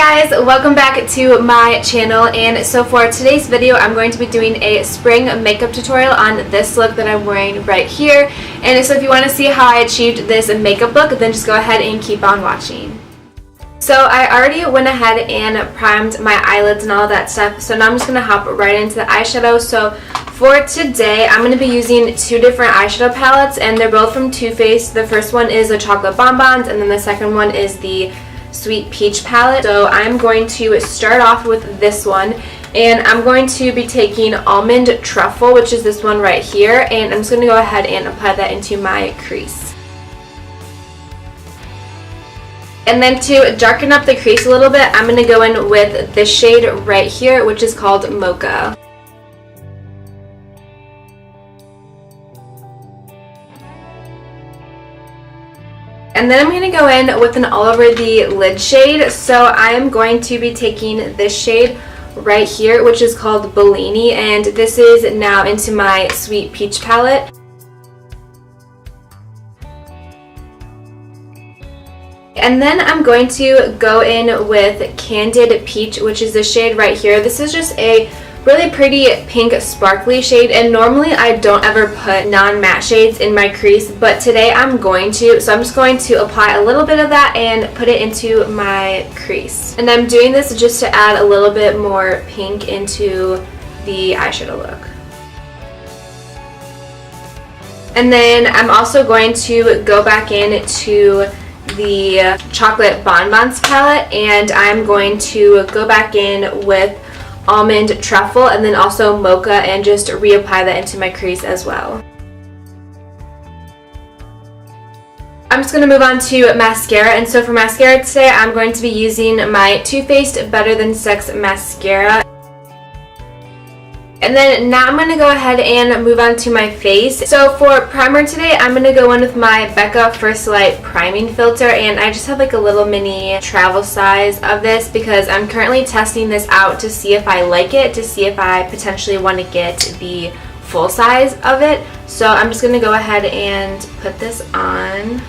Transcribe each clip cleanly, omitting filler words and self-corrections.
guys, welcome back to my channel. And so for today's video I'm going to be doing a spring makeup tutorial on this look that I'm wearing right here. And so if you want to see how I achieved this makeup look, then just go ahead and keep on watching. So I already went ahead and primed my eyelids and all that stuff, so now I'm just going to hop right into the eyeshadow. So for today I'm going to be using two different eyeshadow palettes, and they're both from Too Faced. The first one is the Chocolate Bonbons, and then the second one is the Sweet Peach palette. So I'm going to start off with this one, and I'm going to be taking Almond Truffle, which is this one right here, and I'm just going to go ahead and apply that into my crease. And then to darken up the crease a little bit, I'm going to go in with this shade right here, which is called Mocha. And then I'm going to go in with an all over the lid shade. So I'm going to be taking this shade right here, which is called Bellini, and this is now into my Sweet Peach palette. And then I'm going to go in with Candid Peach, which is the shade right here. This is just a really pretty pink sparkly shade, and normally I don't ever put non-matte shades in my crease, but today I'm going to. So I'm just going to apply a little bit of that and put it into my crease. And I'm doing this just to add a little bit more pink into the eyeshadow look. And then I'm also going to go back into the Chocolate Bonbons palette, and I'm going to go back in with Almond Truffle and then also Mocha and just reapply that into my crease as well. I'm just going to move on to mascara, and so for mascara today I'm going to be using my Too Faced Better Than Sex mascara. And then now I'm going to go ahead and move on to my face. So for primer today, I'm going to go in with my Becca First Light Priming Filter, and I just have like a little mini travel size of this because I'm currently testing this out to see if I like it, to see if I potentially want to get the full size of it. So I'm just going to go ahead and put this on.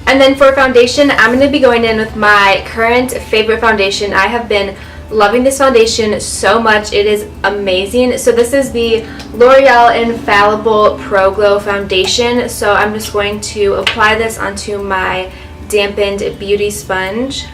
And then for foundation, I'm going to be going in with my current favorite foundation. I have been loving this foundation so much. It is amazing. So this is the L'Oreal Infallible Pro Glow Foundation. So I'm just going to apply this onto my dampened beauty sponge.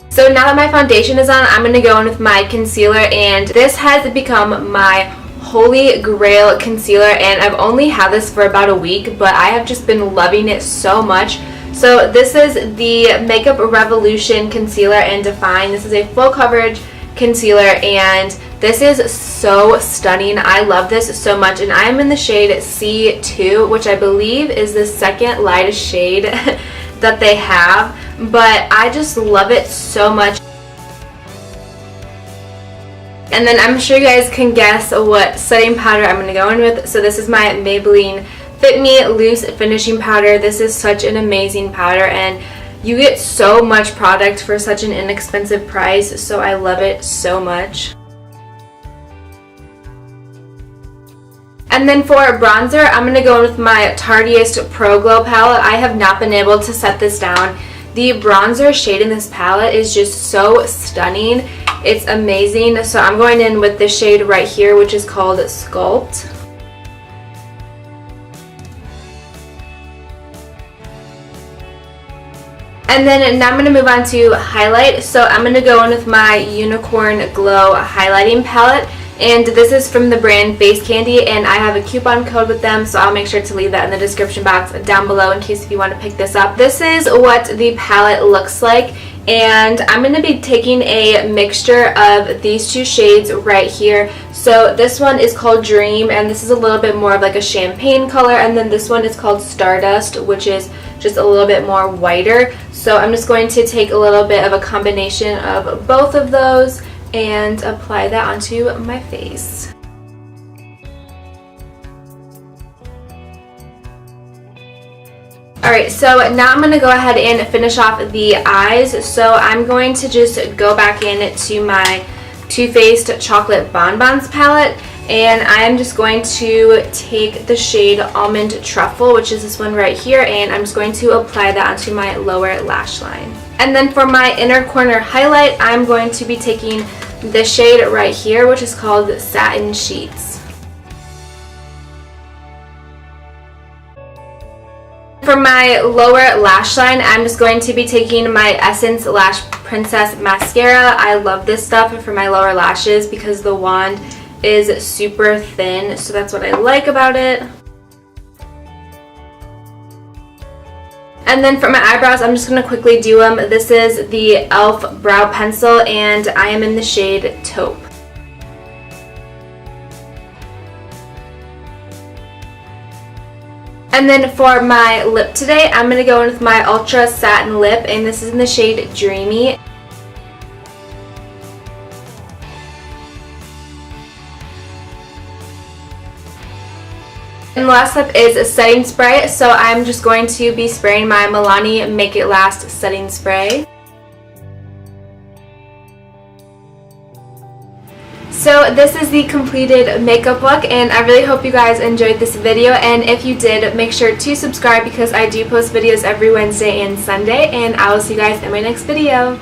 So now that my foundation is on, I'm going to go in with my concealer, and this has become my holy grail concealer, and I've only had this for about a week, but I have just been loving it so much. So this is the Makeup Revolution Concealer and Define. This is a full coverage concealer, and this is so stunning. I love this so much, and I am in the shade C2, which I believe is the second lightest shade that they have, but I just love it so much. And then I'm sure you guys can guess what setting powder I'm going to go in with. So this is my Maybelline Fit Me Loose Finishing Powder. This is such an amazing powder, and you get so much product for such an inexpensive price, so I love it so much. And then for bronzer, I'm going to go in with my Tarteist Pro Glow palette. I have not been able to set this down. The bronzer shade in this palette is just so stunning. It's amazing. So I'm going in with this shade right here, which is called Sculpt. And then now I'm going to move on to highlight. So I'm going to go in with my Unicorn Glow highlighting palette. And this is from the brand Face Candy, and I have a coupon code with them, so I'll make sure to leave that in the description box down below in case if you want to pick this up. This is what the palette looks like, and I'm going to be taking a mixture of these two shades right here. So this one is called Dream, and this is a little bit more of like a champagne color, and then this one is called Stardust, which is just a little bit more whiter. So I'm just going to take a little bit of a combination of both of those and apply that onto my face. Alright, so now I'm going to go ahead and finish off the eyes. So I'm going to just go back in to my Too Faced Chocolate Bonbons palette, And I am just going to take the shade Almond Truffle, which is this one right here, and I'm just going to apply that onto my lower lash line. And then for my inner corner highlight, I'm going to be taking the shade right here, which is called Satin Sheets. For my lower lash line, I'm just going to be taking my Essence Lash Princess Mascara. I love this stuff for my lower lashes because the wand is super thin, so that's what I like about it. And then for my eyebrows, I'm just going to quickly do them. This is the e.l.f. Brow Pencil, and I am in the shade Taupe. And then for my lip today, I'm going to go in with my Ultra Satin Lip, and this is in the shade Dreamy. And the last step is a setting spray, so I'm just going to be spraying my Milani Make It Last setting spray. So this is the completed makeup look, and I really hope you guys enjoyed this video, and if you did, make sure to subscribe because I do post videos every Wednesday and Sunday, and I will see you guys in my next video.